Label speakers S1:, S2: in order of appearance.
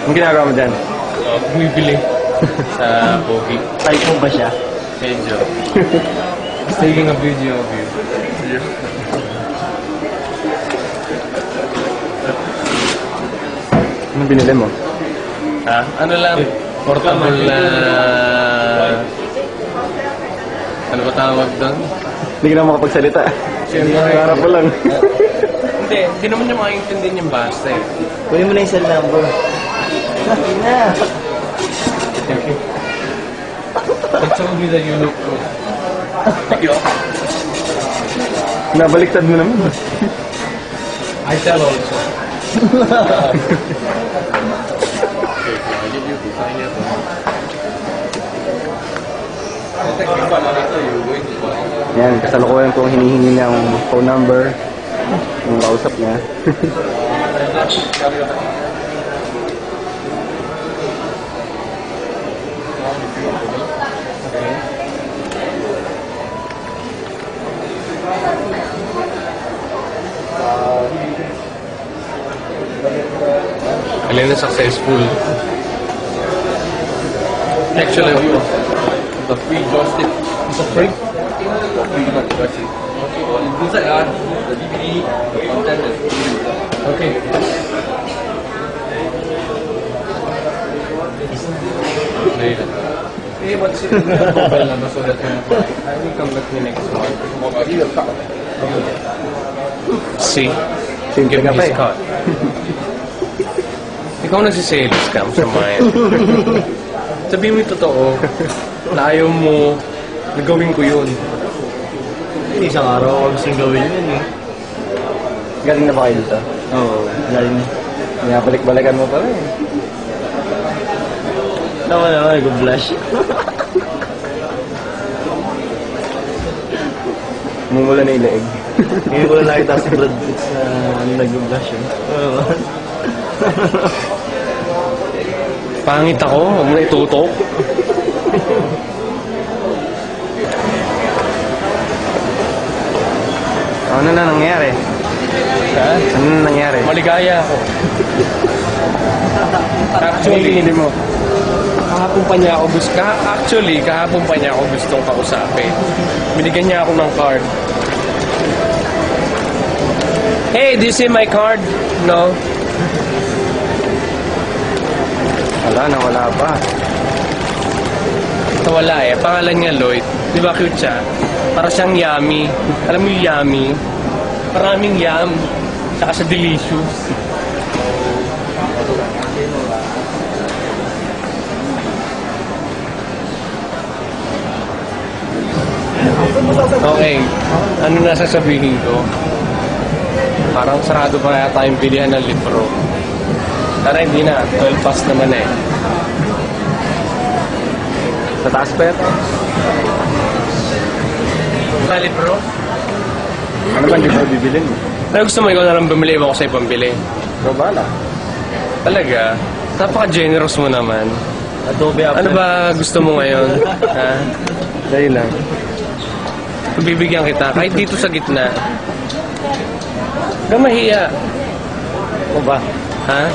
S1: Ang ginagawa mo dyan?
S2: Bumibili sa Pogi.
S3: Type mo ba siya?
S2: Medyo. Just taking a video of you.
S1: Anong binili mo?
S2: Ha? Ano lang? Portable na... Ano ba tawag doon?
S1: Hindi ka na makapagsalita.
S2: Siyempre.
S1: Harap mo lang.
S2: Hindi naman niya makaintindihan yung basta eh.
S3: Kunin mo na yung cell number. Hindi na.
S2: They told me that you look good.
S1: Nabaliktad mo naman.
S2: I tell also.
S1: Yan, kasalukuyan kong hinihingi niya ang phone number. Yung kausap niya.
S2: Alin na successful. Actually, the free joystick. It's a free? Free joystick. Inside the DVD, the content is free. Okay. Hey, what's it? Mobile number so that I will come back to next month. See? Give me his card. Ikaw nagsisales scam sa mind. Sabihin mo yung totoo, na ayaw mo, nagawin ko yun.
S3: Isang araw ako gusto gawin yun eh.
S1: Galing na ba kayo dito?
S3: Oo, galing.
S1: Balik-balikan mo pala eh.
S3: Naman naman, nag-blush.
S1: Mumula na yung leeg.
S3: Ngayon ko lang nakita si Brad Pitt na nag-blush yun.
S2: Pangit ako, huwag mo na itutok.
S1: Ano na nangyari?
S2: Ha?
S1: Ano na nangyari?
S2: Maligaya ako. Actually,
S1: Hindi mo.
S2: kahapon pa niya ako kahapon pa niya ako gustong kausapin. Binigyan niya ako ng card. Hey, do you see my card? No?
S1: Wala pa.
S2: Ito wala eh. Pangalan niya Lloyd. Di ba cute siya? Para siyang yummy. Alam mo yung yummy? Maraming yum. Saka sa delicious. Okay. Ano na sasabihin ko? Parang sarado pa yata yung bilihan ng libro. Tara, hindi na. 12 past naman eh.
S1: Sa taas pa yata.
S2: Sa libro?
S1: Ano ba hindi mo bibilin mo?
S2: Ano gusto mo? Ikaw na lang bumili, ako sa'yo pambili.
S1: Ikaw bala.
S2: Talaga? Napaka-generous mo naman.
S3: Adobe After.
S2: Ano ba gusto mo ngayon? Ha?
S1: Dahil lang.
S2: Bibigyan kita, kahit dito sa gitna. Huwag mahiya.
S1: O ba?
S2: Ha?